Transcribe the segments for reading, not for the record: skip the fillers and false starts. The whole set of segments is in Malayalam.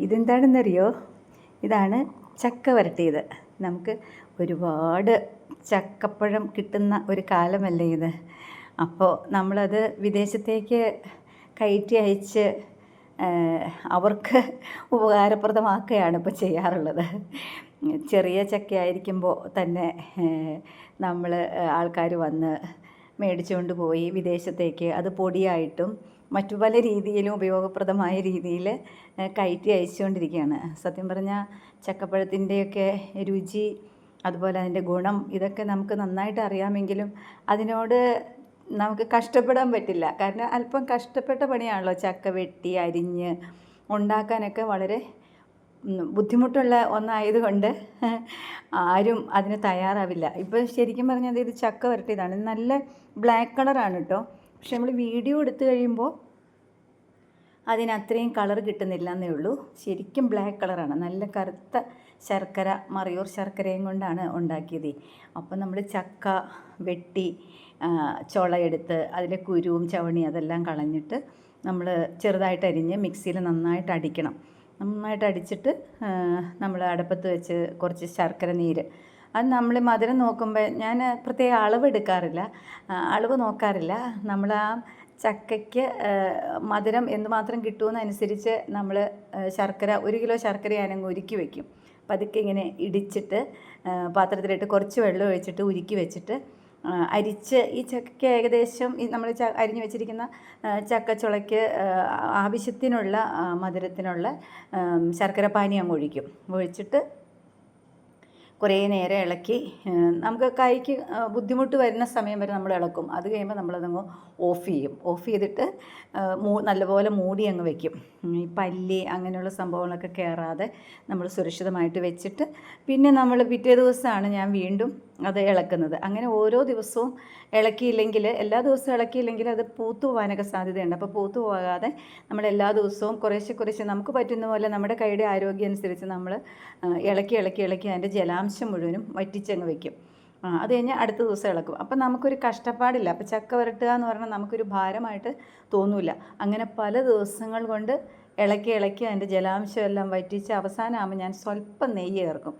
ഇതെന്താണെന്നറിയോ? ഇതാണ് ചക്ക വരട്ടിയത്. നമുക്ക് ഒരുപാട് ചക്കപ്പഴം കിട്ടുന്ന ഒരു കാലമല്ലേ ഇത്. അപ്പോൾ നമ്മളത് വിദേശത്തേക്ക് കയറ്റി അയച്ച് അവർക്ക് ഉപകാരപ്രദമാക്കുകയാണ് ഇപ്പോൾ ചെയ്യാറുള്ളത്. ചെറിയ ചക്കയായിരിക്കുമ്പോൾ തന്നെ നമ്മൾ ആൾക്കാർ വന്ന് മേടിച്ചുകൊണ്ട് പോയി വിദേശത്തേക്ക് അത് പൊടിയായിട്ടും മറ്റു പല രീതിയിലും ഉപയോഗപ്രദമായ രീതിയിൽ കയറ്റി അയച്ചുകൊണ്ടിരിക്കുകയാണ്. സത്യം പറഞ്ഞാൽ ചക്കപ്പഴത്തിൻ്റെയൊക്കെ രുചി, അതുപോലെ അതിൻ്റെ ഗുണം, ഇതൊക്കെ നമുക്ക് നന്നായിട്ട് അറിയാമെങ്കിലും അതിനോട് നമുക്ക് കഷ്ടപ്പെടാൻ പറ്റില്ല. കാരണം അല്പം കഷ്ടപ്പെട്ട പണിയാണല്ലോ ചക്ക വെട്ടി അരിഞ്ഞ് ഉണ്ടാക്കാനൊക്കെ വളരെ ബുദ്ധിമുട്ടുള്ള ഒന്നായതുകൊണ്ട് ആരും അതിന് തയ്യാറാവില്ല. ഇപ്പോൾ ശരിക്കും പറഞ്ഞാൽ ഇത് ചക്ക വരട്ടിയതാണ്. നല്ല ബ്ലാക്ക് കളറാണ് കേട്ടോ. പക്ഷെ നമ്മൾ വീഡിയോ എടുത്തു കഴിയുമ്പോൾ അതിനത്രയും കളർ കിട്ടുന്നില്ല എന്നേ ഉള്ളൂ. ശരിക്കും ബ്ലാക്ക് കളറാണ്. നല്ല കറുത്ത ശർക്കര, മറയൂർ ശർക്കരയും കൊണ്ടാണ് ഉണ്ടാക്കിയത്. അപ്പം നമ്മൾ ചക്ക വെട്ടി ചുളയെടുത്ത് അതിലെ കുരുവും ചവണി അതെല്ലാം കളഞ്ഞിട്ട് നമ്മൾ ചെറുതായിട്ട് അരിഞ്ഞ് മിക്സിയിൽ നന്നായിട്ട് അടിക്കണം. നന്നായിട്ട് അടിച്ചിട്ട് നമ്മൾ അടുപ്പത്ത് വെച്ച് കുറച്ച് ശർക്കര നീര്, അത് നമ്മൾ മധുരം നോക്കുമ്പോൾ ഞാൻ പ്രത്യേക അളവ് നോക്കാറില്ല. നമ്മൾ ആ ചക്കയ്ക്ക് മധുരം എന്തുമാത്രം കിട്ടുമെന്നനുസരിച്ച് നമ്മൾ ശർക്കര 1 കിലോ ശർക്കര ഞാനങ്ങ് ഉരുക്കി വയ്ക്കും. പതുക്കെ ഇങ്ങനെ ഇടിച്ചിട്ട് പാത്രത്തിലിട്ട് കുറച്ച് വെള്ളം ഒഴിച്ചിട്ട് ഉരുക്കി വെച്ചിട്ട് അരിച്ച് ഈ ചക്കയ്ക്ക് ഏകദേശം നമ്മൾ അരിഞ്ഞു വെച്ചിരിക്കുന്ന ചക്കച്ചുളയ്ക്ക് ആവശ്യത്തിനുള്ള മധുരത്തിനുള്ള ശർക്കര പാനി അങ്ങ് ഒഴിച്ചിട്ട് കുറേ നേരം ഇളക്കി നമുക്ക് കൈക്ക് ബുദ്ധിമുട്ട് വരുന്ന സമയം വരെ നമ്മൾ ഇളക്കും. അത് കഴിയുമ്പോൾ നമ്മളതങ്ങ് ഓഫ് ചെയ്തിട്ട് നല്ലപോലെ മൂടി അങ്ങ് വെക്കും. ഈ പല്ലി അങ്ങനെയുള്ള സംഭവങ്ങളൊക്കെ കയറാതെ നമ്മൾ സുരക്ഷിതമായിട്ട് വെച്ചിട്ട് പിന്നെ നമ്മൾ പിറ്റേ ദിവസമാണ് ഞാൻ വീണ്ടും അത് ഇളക്കുന്നത്. അങ്ങനെ ഓരോ ദിവസവും എല്ലാ ദിവസവും ഇളക്കിയില്ലെങ്കിൽ അത് പൂത്തു പോകാനൊക്കെ സാധ്യതയുണ്ട്. അപ്പോൾ പൂത്തു പോകാതെ നമ്മൾ എല്ലാ ദിവസവും കുറേശ്ശെ നമുക്ക് പറ്റുന്ന പോലെ നമ്മുടെ കൈയുടെ ആരോഗ്യം അനുസരിച്ച് നമ്മൾ ഇളക്കി അതിൻ്റെ ജലാംശം മുഴുവനും വറ്റിച്ചങ്ങ് വെക്കും. അത് കഴിഞ്ഞ് അടുത്ത ദിവസം ഇളക്കും. അപ്പം നമുക്കൊരു കഷ്ടപ്പാടില്ല. അപ്പോൾ ചക്ക വരട്ടുക എന്ന് പറഞ്ഞാൽ നമുക്കൊരു ഭാരമായിട്ട് തോന്നില്ല. അങ്ങനെ പല ദിവസങ്ങൾ കൊണ്ട് ഇളക്കി അതിൻ്റെ ജലാംശം എല്ലാം വറ്റിച്ച് അവസാനമാകുമ്പോൾ ഞാൻ സ്വല്പം നെയ്യ് ചേർക്കും.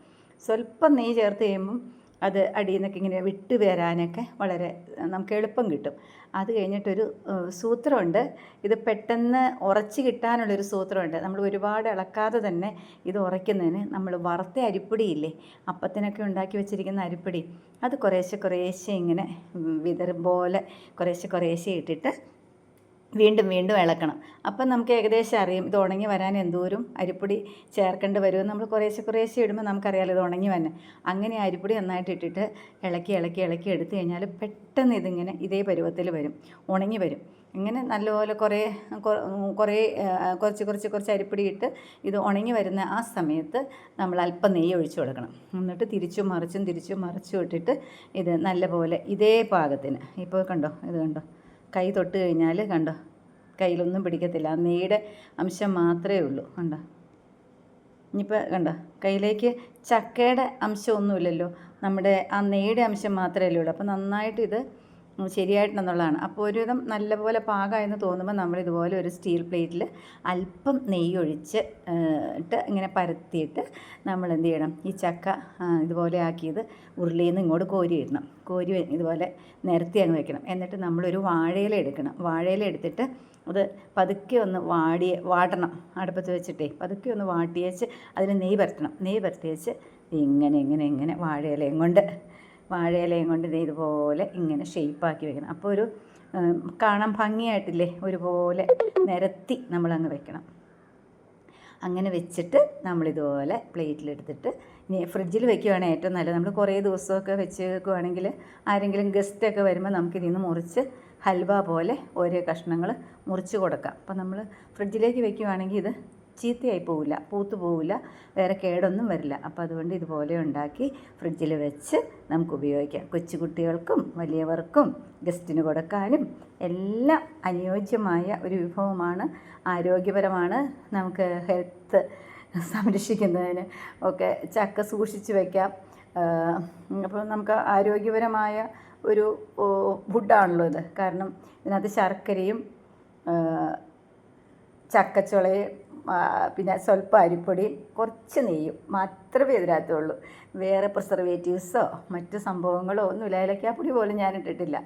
സ്വല്പം നെയ്യ് ചേർത്ത് കഴിയുമ്പം അത് അടിയിൽ നിന്നൊക്കെ ഇങ്ങനെ വിട്ട് വരാനൊക്കെ വളരെ നമുക്ക് എളുപ്പം കിട്ടും. അത് കഴിഞ്ഞിട്ടൊരു സൂത്രമുണ്ട്. ഇത് പെട്ടെന്ന് ഉറച്ച് കിട്ടാനുള്ളൊരു സൂത്രമുണ്ട്. നമ്മൾ ഒരുപാട് ഇളക്കാതെ തന്നെ ഇത് ഉറയ്ക്കുന്നതിന് നമ്മൾ വറുത്ത അരിപ്പൊടിയില്ലേ, അപ്പത്തിനൊക്കെ ഉണ്ടാക്കി വെച്ചിരിക്കുന്ന അരിപ്പൊടി, അത് കുറേശ്ശെ ഇങ്ങനെ വിതറും പോലെ കുറേശ്ശെ ഇട്ടിട്ട് വീണ്ടും ഇളക്കണം. അപ്പം നമുക്ക് ഏകദേശം അറിയും ഇത് ഉണങ്ങി വരാൻ എന്തോരം അരിപ്പൊടി ചേർക്കേണ്ടി വരുമെന്ന്. നമ്മൾ കുറേശ്ശെ ഇടുമ്പോൾ നമുക്കറിയാമല്ലോ ഇത് ഉണങ്ങി വന്നെ. അങ്ങനെ അരിപ്പൊടി നന്നായിട്ട് ഇട്ടിട്ട് ഇളക്കി എടുത്തു കഴിഞ്ഞാൽ പെട്ടെന്ന് ഇതിങ്ങനെ ഇതേ പരുവത്തിൽ വരും, ഉണങ്ങി വരും. ഇങ്ങനെ നല്ലപോലെ കുറച്ച് അരിപ്പൊടി ഇട്ട് ഇത് ഉണങ്ങി വരുന്ന ആ സമയത്ത് നമ്മൾ അല്പം നെയ്യ് ഒഴിച്ചു കൊടുക്കണം. എന്നിട്ട് തിരിച്ചും മറിച്ചും ഇട്ടിട്ട് ഇത് നല്ലപോലെ ഇതേ പാകത്തിന്, ഇപ്പോൾ ഇത് കണ്ടോ, കൈ തൊട്ട് കഴിഞ്ഞാൽ കണ്ടോ കയ്യിലൊന്നും പിടിക്കത്തില്ല. ആ നെയ്യുടെ അംശം മാത്രമേ ഉള്ളൂ. കണ്ടോ, ഇനിയിപ്പോൾ കണ്ടോ കയ്യിലേക്ക് ചക്കയുടെ അംശമൊന്നുമില്ലല്ലോ, നമ്മുടെ ആ നെയ്യുടെ അംശം മാത്രമേ ഉള്ളൂ. അപ്പോൾ നന്നായിട്ട് ഇത് ശരിയായിട്ടുണ്ടെന്നുള്ളതാണ്. അപ്പോൾ ഒരുവിധം നല്ലപോലെ പാകമായെന്ന് തോന്നുമ്പോൾ നമ്മളിതുപോലെ ഒരു സ്റ്റീൽ പ്ലേറ്റിൽ അല്പം നെയ്യ് ഒഴിച്ച് ഇങ്ങനെ പരത്തിയിട്ട് നമ്മൾ എന്ത് ചെയ്യണം, ഈ ചക്ക ഇതുപോലെ ആക്കിയത് ഉരുളിയിൽ നിന്ന് ഇങ്ങോട്ട് കോരി ഇതുപോലെ നിരത്തി അങ്ങ് വെക്കണം. എന്നിട്ട് നമ്മളൊരു വാഴയില എടുക്കണം. വാഴയില എടുത്തിട്ട് അത് പതുക്കെ ഒന്ന് വാട്ടണം. അടുപ്പത്ത് വെച്ചിട്ടേ പതുക്കെ ഒന്ന് വാട്ടിയേച്ച് അതിന് നെയ്യ് പരത്തി വെച്ച് ഇങ്ങനെ വാഴയിലയും കൊണ്ട് ഇതുപോലെ ഇങ്ങനെ ഷേപ്പാക്കി വെക്കണം. അപ്പോൾ ഒരു കാണാൻ ഭംഗിയായിട്ടില്ലേ, ഒരുപോലെ നിരത്തി നമ്മളങ്ങ് വെക്കണം. അങ്ങനെ വെച്ചിട്ട് നമ്മളിതുപോലെ പ്ലേറ്റിലെടുത്തിട്ട് ഇനി ഫ്രിഡ്ജിൽ വെക്കുകയാണെങ്കിൽ ഏറ്റവും നല്ലത്. നമ്മൾ കുറേ ദിവസമൊക്കെ വെച്ച് വെക്കുകയാണെങ്കിൽ ആരെങ്കിലും ഗസ്റ്റൊക്കെ വരുമ്പോൾ നമുക്കിതിൽ നിന്ന് മുറിച്ച് ഹൽവ പോലെ ഓരോ കഷ്ണങ്ങൾ മുറിച്ച് കൊടുക്കാം. അപ്പോൾ നമ്മൾ ഫ്രിഡ്ജിലേക്ക് വെക്കുകയാണെങ്കിൽ ഇത് ചീത്തയായി പോവില്ല, പൂത്തു പോവില്ല, വേറെ കേടൊന്നും വരില്ല. അപ്പോൾ അതുകൊണ്ട് ഇതുപോലെ ഉണ്ടാക്കി ഫ്രിഡ്ജിൽ വെച്ച് നമുക്ക് ഉപയോഗിക്കാം. കൊച്ചുകുട്ടികൾക്കും വലിയവർക്കും ഗസ്റ്റിന് കൊടുക്കാനും എല്ലാം അനുയോജ്യമായ ഒരു വിഭവമാണ്. ആരോഗ്യപരമാണ്. നമുക്ക് ഹെൽത്ത് സംരക്ഷിക്കുന്നതിന് ഒക്കെ ചക്ക സൂക്ഷിച്ച് വയ്ക്കാം. അപ്പോൾ നമുക്ക് ആരോഗ്യപരമായ ഒരു ഫുഡാണല്ലോ ഇത്. കാരണം ഇതിനകത്ത് ശർക്കരയും ചക്കച്ചുളയും പിന്നെ സ്വല്പം അരിപ്പൊടിയും കുറച്ച് നെയ്യും മാത്രമേ ഇതിനകത്തുള്ളൂ. വേറെ പ്രിസർവേറ്റീവ്സോ മറ്റു സംഭവങ്ങളോ ഒന്നുമില്ല. ഏലക്കാപ്പൊടി പോലും ഞാൻ ഇട്ടിട്ടില്ല.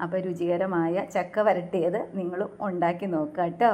അപ്പോൾ രുചികരമായ ചക്ക വരട്ടിയത് നിങ്ങളും ഉണ്ടാക്കി നോക്കുക കേട്ടോ.